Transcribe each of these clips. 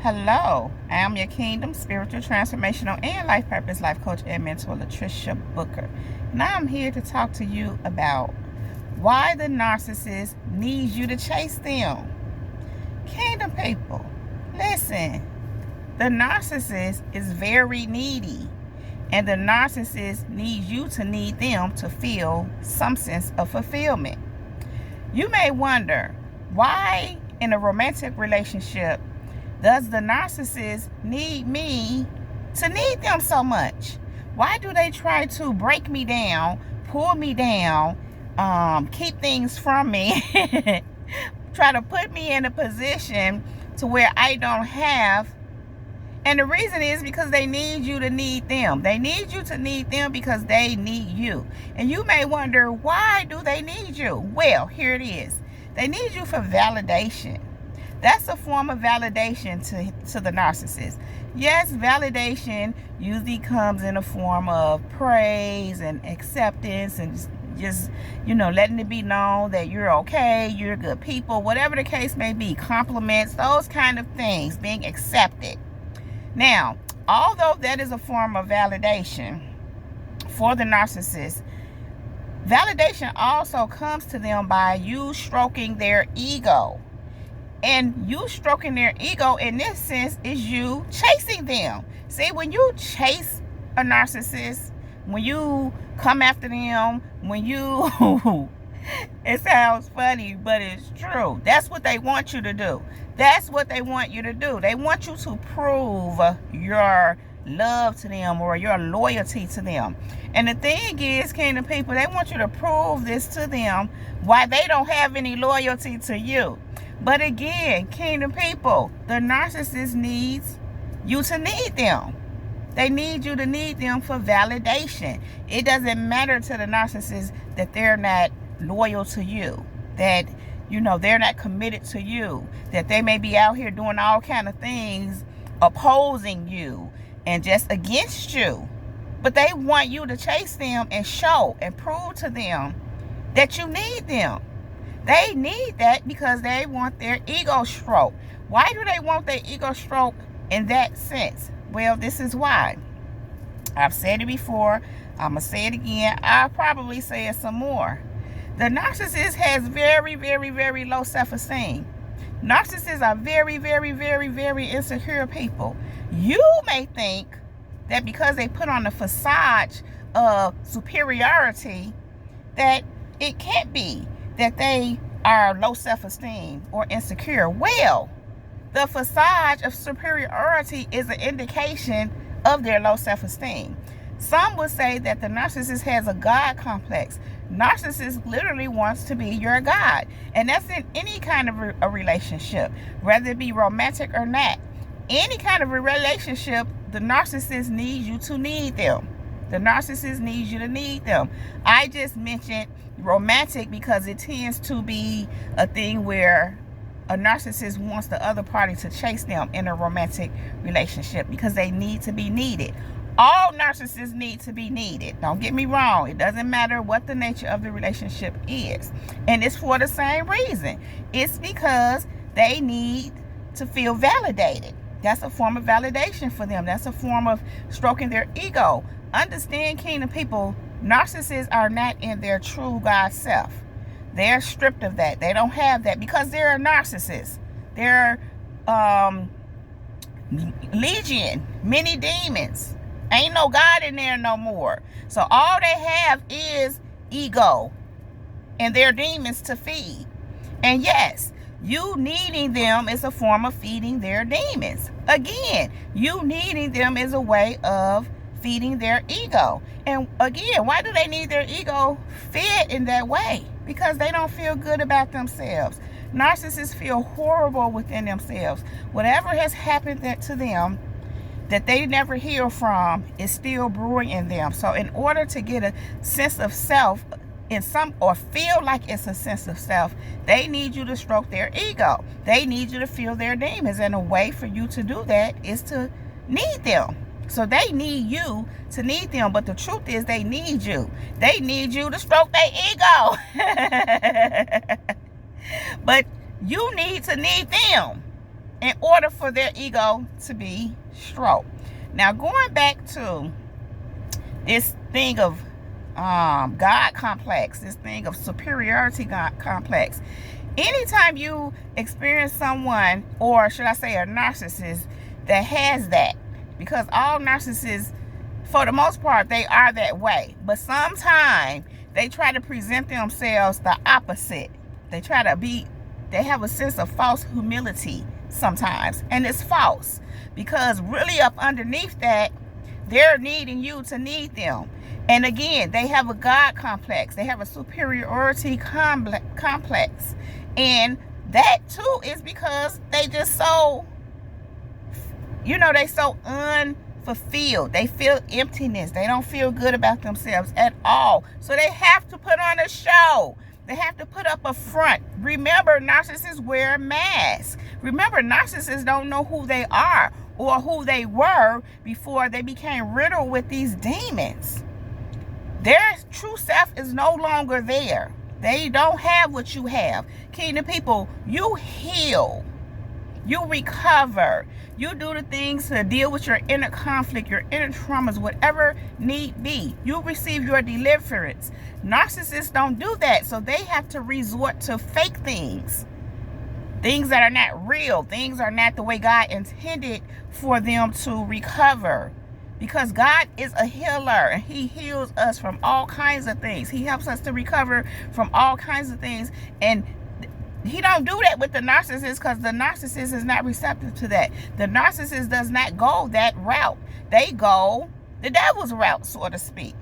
Hello, I am your Kingdom Spiritual Transformational and Life Purpose Life Coach and Mentor, Latricia Booker. And I'm here to talk to you about why the narcissist needs you to chase them. Kingdom people, listen. The narcissist is very needy, and the narcissist needs you to need them to feel some sense of fulfillment. You may wonder, why in a romantic relationship does the narcissist need me to need them so much? Why do they try to break me down, pull me down, keep things from me, try to put me in a position to where I don't have? And the reason is because they need you to need them. They need you to need them because they need you. And you may wonder, why do they need you? Well, here it is. They need you for validation. That's a form of validation to the narcissist. Yes, validation usually comes in a form of praise and acceptance and just letting it be known that you're okay, you're good people, whatever the case may be, compliments, those kind of things, being accepted. Now, although that is a form of validation for the narcissist, validation also comes to them by you stroking their ego. And you stroking their ego in this sense is you chasing them. See, when you chase a narcissist, when you come after them, when you, it sounds funny, but it's true. That's what they want you to do. That's what they want you to do. They want you to prove your love to them or your loyalty to them. And the thing is, Kingdom people, they want you to prove this to them why they don't have any loyalty to you. But again, Kingdom people, the narcissist needs you to need them. They need you to need them for validation. It doesn't matter to the narcissist that they're not loyal to you, that they're not committed to you, that they may be out here doing all kind of things opposing you and just against you. But they want you to chase them and show and prove to them that you need them. They need that because they want their ego stroked. Why do they want their ego stroked in that sense? Well, this is why. I've said it before. I'm going to say it again. I'll probably say it some more. The narcissist has very, very, very low self-esteem. Narcissists are very, very, very, very insecure people. You may think that because they put on the facade of superiority, that it can't be that they are low self-esteem or insecure. Well, the facade of superiority is an indication of their low self-esteem. Some would say that the narcissist has a God complex. Narcissist literally wants to be your God. And that's in any kind of a relationship, whether it be romantic or not. Any kind of a relationship, the narcissist needs you to need them. The narcissist needs you to need them. I just mentioned romantic because it tends to be a thing where a narcissist wants the other party to chase them in a romantic relationship because they need to be needed. All narcissists need to be needed. Don't get me wrong. It doesn't matter what the nature of the relationship is. And it's for the same reason. It's because they need to feel validated. That's a form of validation for them. That's a form of stroking their ego. Understand, Kingdom people, narcissists are not in their true God self. They're stripped of that. They don't have that because they're a narcissist. They're legion, many demons. Ain't no God in there no more. So all they have is ego and their demons to feed. And yes, you needing them is a form of feeding their demons. Again, you needing them is a way of feeding their ego. And again, why do they need their ego fed in that way? Because they don't feel good about themselves. Narcissists feel horrible within themselves. Whatever has happened to them that they never heal from is still brewing in them. So in order to get a sense of self or feel like it's a sense of self, they need you to stroke their ego. They need you to feel their demons. And a way for you to do that is to need them. So they need you to need them. But the truth is they need you. They need you to stroke their ego. But you need to need them. in order for their ego to be stroked. Now, going back to this thing of God complex, this thing of superiority God complex. Anytime you experience someone, or should I say a narcissist, that has that, because all narcissists, for the most part, they are that way. But sometimes they try to present themselves the opposite. They have a sense of false humility sometimes. And it's false, because really up underneath that, they're needing you to need them. And again, they have a God complex. They have a superiority complex. And that too is because they just so, they so unfulfilled. They feel emptiness. They don't feel good about themselves at all. So they have to put on a show. They have to put up a front. Remember, narcissists wear masks. Remember, narcissists don't know who they are or who they were before they became riddled with these demons. Their true self is no longer there. They don't have what you have. Kingdom people, you heal. You recover. You do the things to deal with your inner conflict, your inner traumas, whatever need be. You receive your deliverance. Narcissists don't do that, so they have to resort to fake things. Things that are not real. Things are not the way God intended for them to recover. Because God is a healer, and He heals us from all kinds of things. He helps us to recover from all kinds of things. And He don't do that with the narcissist, because the narcissist is not receptive to that. The narcissist does not go that route. They go the devil's route, so to speak.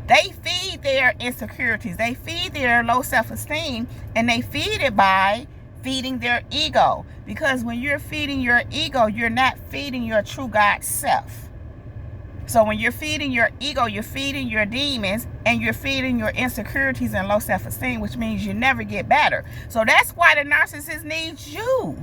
They feed their insecurities. They feed their low self-esteem, and they feed it by feeding their ego. Because when you're feeding your ego, you're not feeding your true God self. So when you're feeding your ego, you're feeding your demons, and you're feeding your insecurities and low self-esteem, which means you never get better. So that's why the narcissist needs you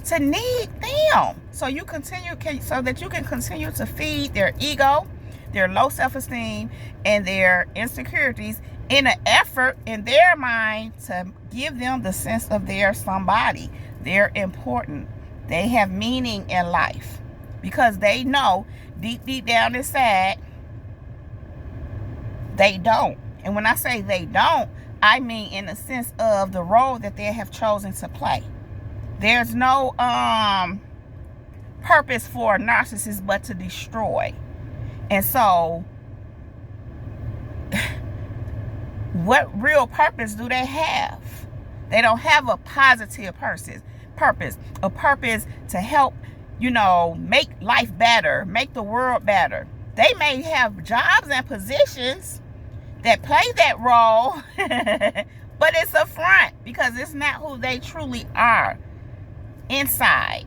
to need them. So that you can continue to feed their ego, their low self-esteem, and their insecurities in an effort in their mind to give them the sense of they're somebody. They're important. They have meaning in life, because they know deep down inside, they don't. And when I say they don't, I mean in the sense of the role that they have chosen to play. There's no purpose for a narcissist but to destroy. And so, what real purpose do they have? They don't have a positive purpose, a purpose to help make life better, make the world better. They may have jobs and positions that play that role, but it's a front, because it's not who they truly are inside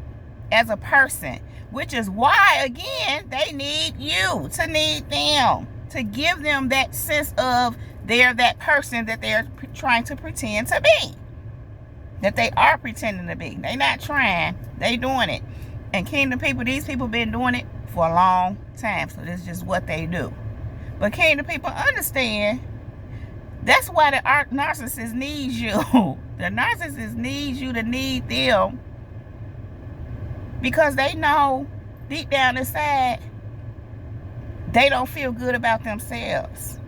as a person, which is why, again, they need you to need them, to give them that sense of they're that person that they're trying to pretend to be, that they are pretending to be. They're not trying, they doing it. And kingdom people, these people been doing it for a long time. So this is just what they do. But kingdom people, understand, that's why the narcissist needs you. The narcissist needs you to need them. Because they know deep down inside, they don't feel good about themselves.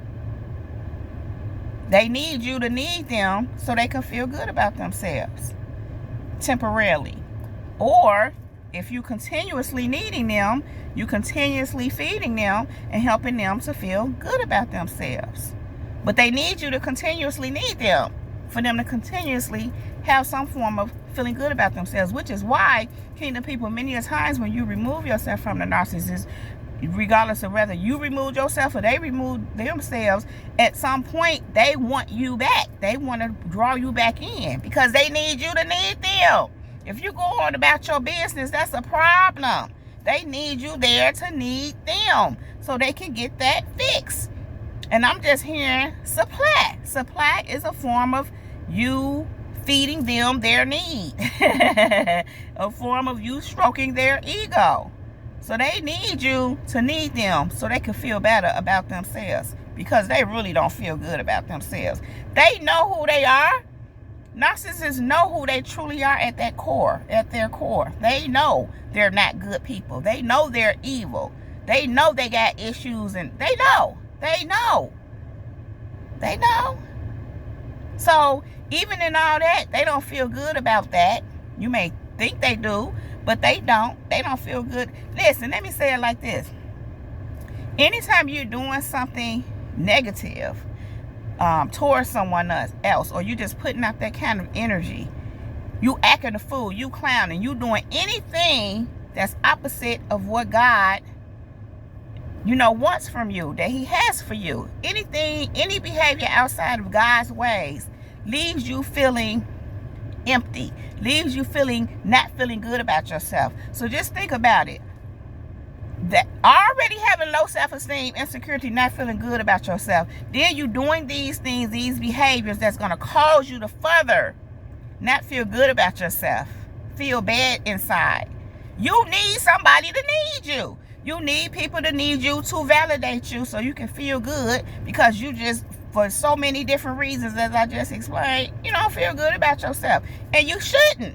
They need you to need them so they can feel good about themselves. Temporarily. Or if you continuously needing them, you continuously feeding them and helping them to feel good about themselves. But they need you to continuously need them, for them to continuously have some form of feeling good about themselves, which is why, kingdom people, many a times when you remove yourself from the narcissist, regardless of whether you removed yourself or they removed themselves, at some point they want you back. They want to draw you back in, because they need you to need them. If you go on about your business, that's a problem. They need you there to need them so they can get that fixed. And I'm just hearing supply. Supply is a form of you feeding them their need. A form of you stroking their ego. So they need you to need them so they can feel better about themselves, because they really don't feel good about themselves. They know who they are. Narcissists know who they truly are at their core. They know they're not good people. They know they're evil. They know they got issues, and they know. So even in all that, they don't feel good about that. You may think they do, but they don't. They don't feel good. Listen, let me say it like this. Anytime you're doing something negative towards someone else, or you just putting out that kind of energy, you acting a fool, you clowning, you doing anything that's opposite of what God, wants from you, that he has for you. Any behavior outside of God's ways leaves you feeling empty, leaves you not feeling good about yourself. So just think about it. That already having low self-esteem, insecurity, not feeling good about yourself, then you doing these things, these behaviors that's going to cause you to further not feel good about yourself, feel bad inside. You need somebody to need you. You need people to need you to validate you so you can feel good, because you just, for so many different reasons, as I just explained, you don't feel good about yourself. And you shouldn't.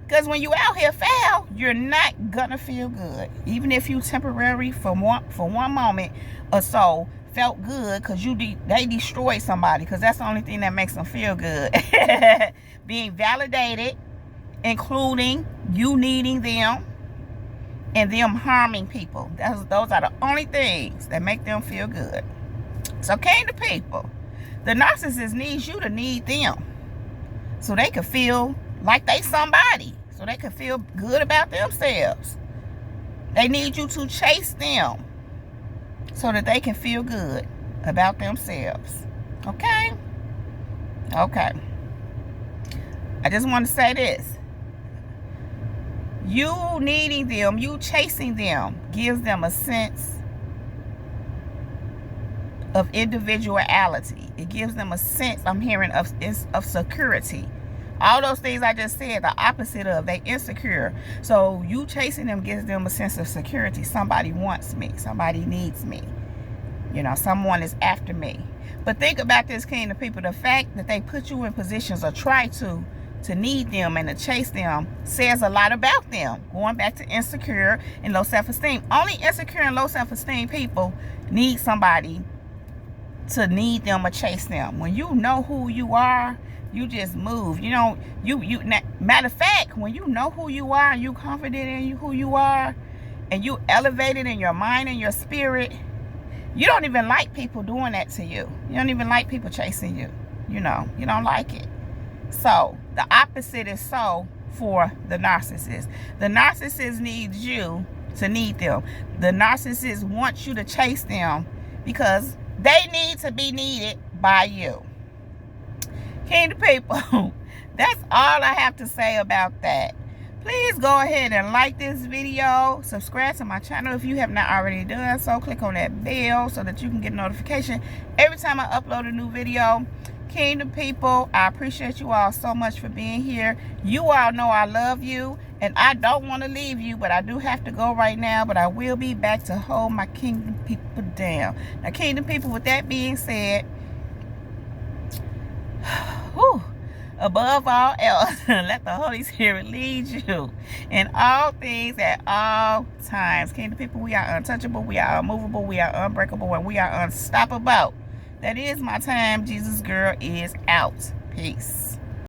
Because when you out here foul, you're not gonna feel good. Even if you temporarily, for one moment or so, felt good because they destroyed somebody, because that's the only thing that makes them feel good. Being validated, including you needing them, and them harming people. Those are the only things that make them feel good. So, kingdom people, the narcissist needs you to need them, so they can feel like they somebody, so they can feel good about themselves. They need you to chase them so that they can feel good about themselves. Okay? I just want to say this. You needing them, you chasing them, gives them a sense of individuality. It gives them a sense, I'm hearing, of security. All those things I just said, the opposite of, they insecure. So you chasing them gives them a sense of security. Somebody wants me. Somebody needs me. Someone is after me. But think about this, kingdom people. The fact that they put you in positions or try to need them and to chase them says a lot about them. Going back to insecure and low self-esteem. Only insecure and low self-esteem people need somebody to need them or chase them. When you know who you are, you just move. Matter of fact, when you know who you are, you confident in who you are, and you elevated in your mind and your spirit, you don't even like people doing that to you. You don't even like people chasing you. You don't like it. So the opposite is so for the narcissist. The narcissist needs you to need them. The narcissist wants you to chase them because they need to be needed by you. Kingdom people, that's all I have to say about that. Please go ahead and like this video. Subscribe to my channel if you have not already done so. Click on that bell so that you can get a notification every time I upload a new video. Kingdom people, I appreciate you all so much for being here. You all know I love you, and I don't want to leave you, but I do have to go right now. But I will be back to hold my kingdom people down. Now, kingdom people, with that being said, above all else, let the Holy Spirit lead you in all things at all times. Kingdom people, we are untouchable, we are unmovable, we are unbreakable, and we are unstoppable. That is my time. Jesus girl is out. Peace.